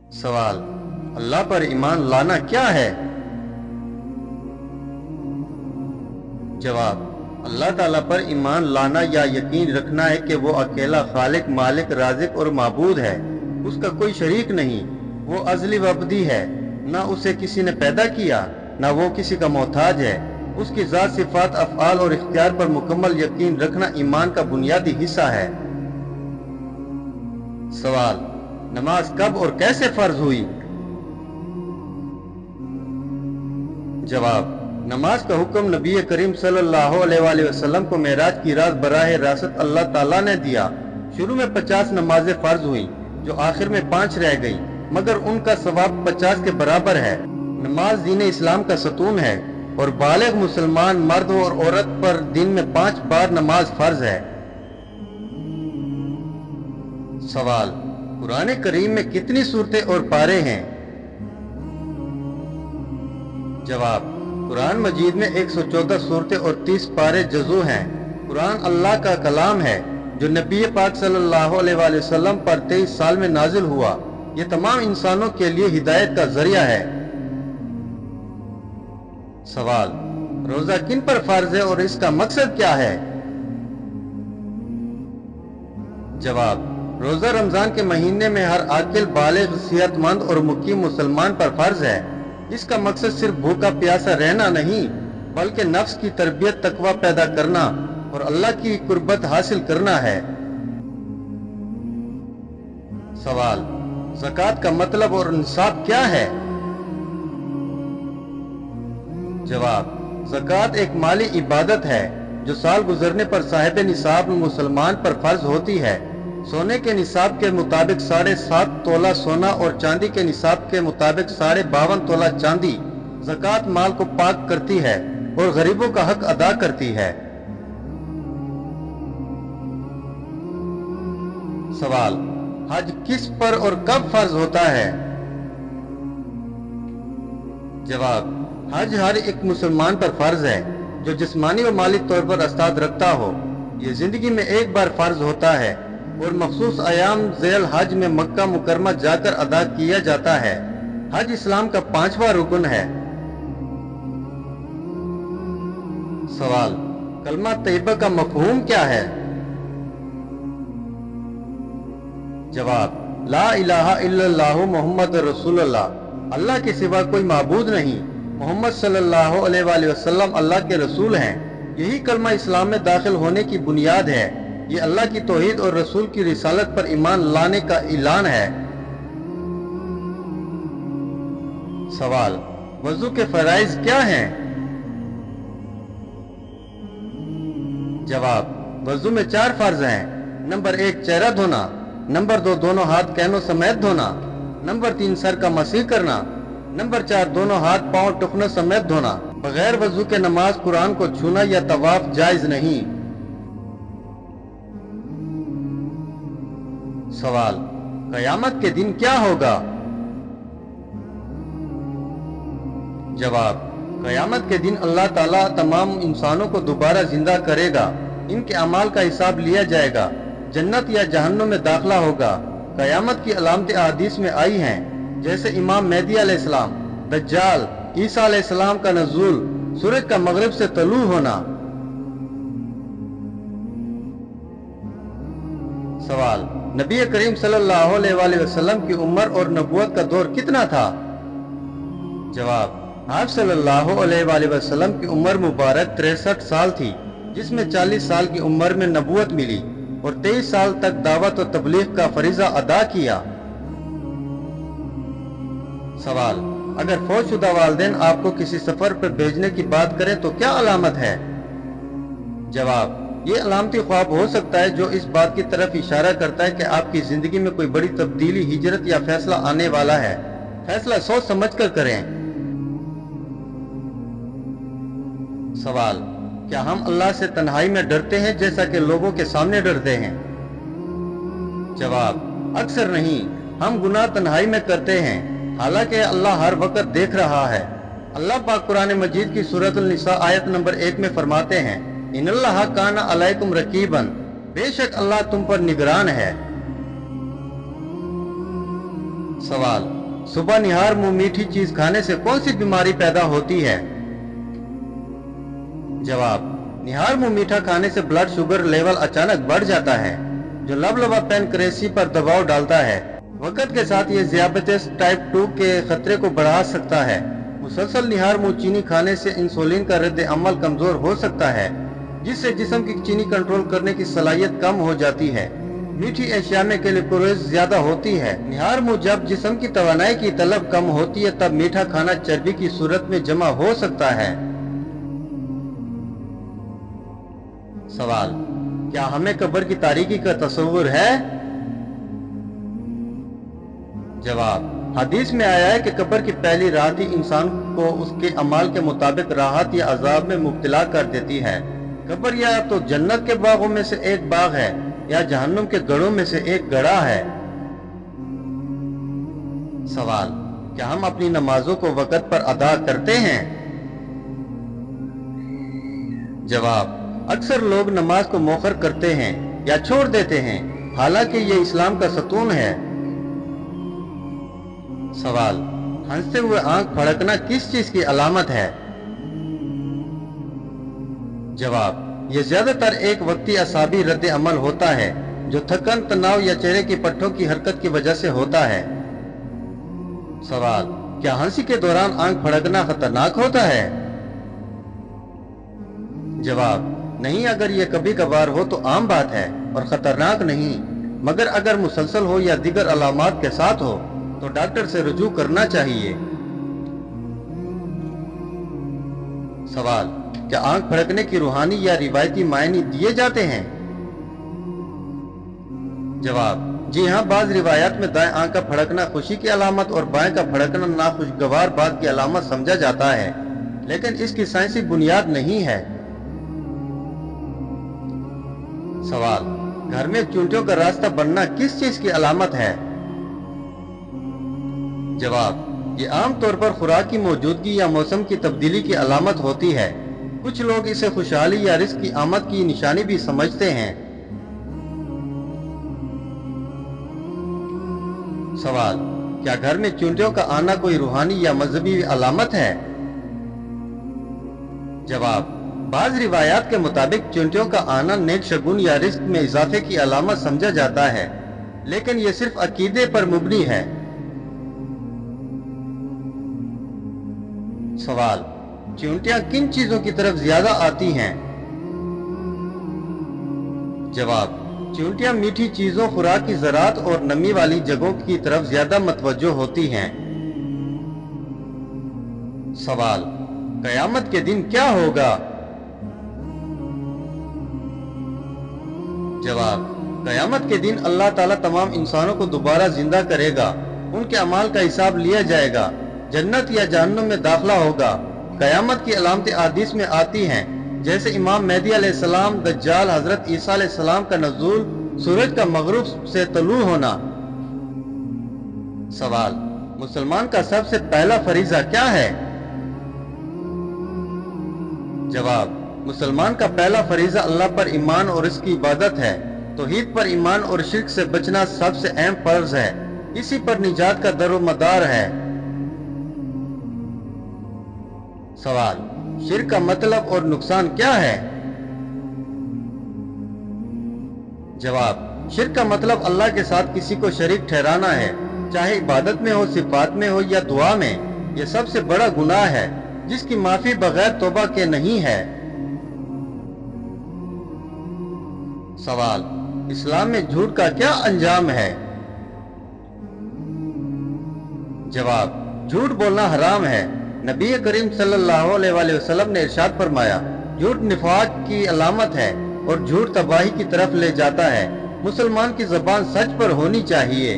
सवाल, अल्लाह पर ईमान लाना क्या है? जवाब, अल्लाह ताला पर ईमान लाना या यकीन रखना है कि वो अकेला खालिक, मालिक, राज़िक और माबूद है, उसका कोई शरीक नहीं, वो अज़ली व अबदी है, ना उसे किसी ने पैदा किया, ना वो किसी का मोहताज है, उसकी ज़ात, सिफ़ात, अफ़आल और इख्तियार पर मुकम्मल यकीन रखना ईमान का बुनियादी हिस्सा है। सवाल, नमाज कब और कैसे फर्ज हुई? जवाब, नमाज का हुक्म नबी करीम सल्लल्लाहु अलैहि वसल्लम को मेराज की रात बराह रास्त अल्लाह ताला ने दिया। शुरू में 50 नमाजें फर्ज हुई, जो आखिर में 5 रह गई, मगर उनका सवाब 50 के बराबर है। नमाज दीन इस्लाम का सतून है और बालिग मुसलमान मर्द और औरत पर दिन में 5 बार नमाज फर्ज है। सवाल, कुरान करीम में कितनी सूरतें और पारे हैं? जवाब, कुरान मजीद में 114 सूरतें और 30 पारे जज़ू हैं। कुरान अल्लाह का कलाम है जो नबी पाक सल्लल्लाहु अलैहि वसल्लम पर 23 साल में नाजिल हुआ। ये तमाम इंसानों के लिए हिदायत का जरिया है। सवाल, रोजा किन पर फर्ज है और इसका मकसद क्या है? जवाब, रोजा रमजान के महीने में हर आकिल, बालिग, सेहतमंद और मुकीम मुसलमान पर फर्ज है। इसका मकसद सिर्फ भूखा प्यासा रहना नहीं, बल्कि नफ्स की तरबियत, तकवा पैदा करना और अल्लाह की कुर्बत हासिल करना है। सवाल, ज़कात का मतलब और निसाब क्या है? जवाब, ज़कात एक माली इबादत है जो साल गुजरने पर साहिब निसाब मुसलमान पर फर्ज होती है। सोने के निसाब के मुताबिक 7.5 तोला सोना और चांदी के निसाब के मुताबिक 52.5 तोला चांदी। ज़कात माल को पाक करती है और गरीबों का हक अदा करती है। सवाल, हज किस पर और कब फर्ज होता है? जवाब, हज हर एक मुसलमान पर फर्ज है जो जिस्मानी व माली तौर पर अस्ताद रखता हो। ये जिंदगी में एक बार फर्ज होता है और मखसूस अयाम ज़ैल हज में मक्का मुकरमा जाकर अदा किया जाता है। हज इस्लाम का 5वां रुकन है। सवाल, कलमा तैयबा का मफहूम क्या है? जवाब, ला इलाहा इल्लल्लाहु मुहम्मद रसूलुल्लाह, अल्लाह के सिवा कोई माबूद नहीं, मोहम्मद सल्लल्लाहु अलैहि वसल्लम अल्लाह के रसूल हैं। यही कलमा इस्लाम में दाखिल होने की बुनियाद है। ये अल्लाह की तौहीद और रसूल की रिसालत पर ईमान लाने का ऐलान है। सवाल, वज़ू के फराइज क्या हैं? जवाब, वज़ू में 4 फर्ज हैं। नंबर 1 चेहरा धोना, नंबर 2 दोनों हाथ कैनों समेत धोना, नंबर 3 सर का मसीह करना, नंबर 4 दोनों हाथ पांव टुकनों समेत धोना। बगैर वज़ू के नमाज, कुरान को छूना या तवाफ जायज नहीं। सवाल, कयामत के दिन क्या होगा? जवाब, कयामत के दिन अल्लाह ताला तमाम इंसानों को दोबारा जिंदा करेगा। इनके अमाल का हिसाब लिया जाएगा। जन्नत या जहन्नुम में दाखिला होगा। कयामत की अलामतें अहादीस में आई हैं, जैसे इमाम मेहदी अलैहिस्सलाम, दज्जाल, ईसा अलैहिस्सलाम का नज़ूल, सूरज का मगरिब से तलू होना। सवाल, नबी करीम सल्लल्लाहु अलैहि वसल्लम की उम्र और नबूवत का दौर कितना था? जवाब, आप सल्लल्लाहु अलैहि वसल्लम की उम्र मुबारक 63 साल थी, जिसमें 40 साल की उम्र में नबूवत मिली और 23 साल तक दावत और तबलीग का फरीजा अदा किया। सवाल, अगर फौजशुदा वालिदैन आपको किसी सफर पर भेजने की बात करें तो क्या अलामत है? जवाब, ये अलामती ख्वाब हो सकता है जो इस बात की तरफ इशारा करता है कि आपकी जिंदगी में कोई बड़ी तब्दीली, हिजरत या फैसला आने वाला है। फैसला सोच समझ कर करें। सवाल, क्या हम अल्लाह से तन्हाई में डरते हैं जैसा कि लोगों के सामने डरते हैं? जवाब, अक्सर नहीं। हम गुनाह तन्हाई में करते हैं, हालांकि अल्लाह हर वक्त देख रहा है। अल्लाह पाक कुरान मजीद की सूरत निसा आयत नंबर 1 में फरमाते हैं, इन्नल्लाह काना अलैकुम रकीबन, बेशक अल्लाह तुम पर निगरान है। सवाल, सुबह निहार मुंह मीठी चीज खाने से कौन सी बीमारी पैदा होती है? जवाब, निहार मुंह मीठा खाने से ब्लड शुगर लेवल अचानक बढ़ जाता है, जो लबलबा पैनक्रेसी पर दबाव डालता है। वक्त के साथ ये ज़ियाबतीस टाइप 2 के खतरे को बढ़ा सकता है। मुसलसल निहार मुंह चीनी खाने से इंसुलिन का रद्द अमल कमजोर हो सकता है, जिससे जिस्म की चीनी कंट्रोल करने की सलाहियत कम हो जाती है। मीठी अशिया में कैलोरीज ज्यादा होती है। निहार मुंह जब जिस्म की तवानाई की तलब कम होती है, तब मीठा खाना चर्बी की सूरत में जमा हो सकता है। सवाल, क्या हमें कब्र की तारीकी का तस्वुर है? जवाब, हदीस में आया है कि कब्र की पहली रात ही इंसान को उसके अमाल के मुताबिक राहत या अजाब में मुब्तला कर देती है। कब्र या तो जन्नत के बागों में से एक बाग है या जहन्नुम के गढ़ों में से एक गड़ा है। सवाल, क्या हम अपनी नमाजों को वक़्त पर अदा करते हैं? जवाब, अक्सर लोग नमाज को मौखर करते हैं या छोड़ देते हैं, हालांकि ये इस्लाम का सतून है। सवाल, हंसते हुए आंख फड़कना किस चीज की अलामत है? जवाब, ये ज्यादातर एक वक्ती असाबी रद्द अमल होता है, जो थकन, तनाव या चेहरे की पट्टों की हरकत की वजह से होता है। सवाल, क्या हंसी के दौरान आंख फड़कना खतरनाक होता है? जवाब, नहीं, अगर ये कभी कभार हो तो आम बात है और खतरनाक नहीं, मगर अगर मुसलसल हो या दीगर अलामात के साथ हो तो डॉक्टर से रुजू करना चाहिए। सवाल, क्या आंख फड़कने की रूहानी या रिवायती मायने दिए जाते हैं? जवाब, जी हाँ, बाज रिवायात में दाएं आंख का फड़कना खुशी की अलामत और बाएं का फड़कना नाखुशगवार बात की अलामत समझा जाता है, लेकिन इसकी साइंसी बुनियाद नहीं है। सवाल, घर में चूंटियों का रास्ता बनना किस चीज की अलामत है? जवाब, ये आमतौर पर खुराक की मौजूदगी या मौसम की तब्दीली की अलामत होती है। कुछ लोग इसे खुशहाली या रिस्क की आमद की निशानी भी समझते हैं। सवाल, क्या घर में चूंटियों का आना कोई रूहानी या मजहबी अलामत है? जवाब, बाज रिवायात के मुताबिक चूंटियों का आना नेक शगुन या रिस्क में इजाफे की अलामत समझा जाता है, लेकिन ये सिर्फ अकीदे पर मुबनी है। सवाल, चूंटियां किन चीजों की तरफ ज्यादा आती हैं? जवाब, चूंटियां मीठी चीजों, खुराक की ज़रात और नमी वाली जगहों की तरफ ज्यादा मतवज्जो होती हैं। सवाल, कयामत के दिन क्या होगा? जवाब, कयामत के दिन अल्लाह ताला तमाम इंसानों को दोबारा जिंदा करेगा, उनके अमाल का हिसाब लिया जाएगा, जन्नत या जहन्नुम में दाखिला होगा। कयामत की अलामतें हदीस में आती हैं, जैसे इमाम मेहदी अलैहिस्सलाम, दज्जाल, हजरत ईसा अलैहिस्सलाम का नज़ूल, सूरज का मगरिब से तलू होना। सवाल, मुसलमान का सबसे पहला फरीजा क्या है? जवाब, मुसलमान का पहला फरीजा अल्लाह पर ईमान और इसकी इबादत है। तौहीद पर ईमान और शिर्क से बचना सबसे अहम फर्ज है, इसी पर निजात का दरोमदार है। सवाल, शिर्क का मतलब और नुकसान क्या है? जवाब, शिर्क का मतलब अल्लाह के साथ किसी को शरीक ठहराना है, चाहे इबादत में हो, सिफात में हो या दुआ में। यह सबसे बड़ा गुनाह है जिसकी माफी बगैर तौबा के नहीं है। सवाल, इस्लाम में झूठ का क्या अंजाम है? जवाब, झूठ बोलना हराम है। नबी करीम सल्लल्लाहु अलैहि वसल्लम ने इरशाद फरमाया, झूठ निफाक की अलामत है और झूठ तबाही की तरफ ले जाता है। मुसलमान की ज़बान सच पर होनी चाहिए।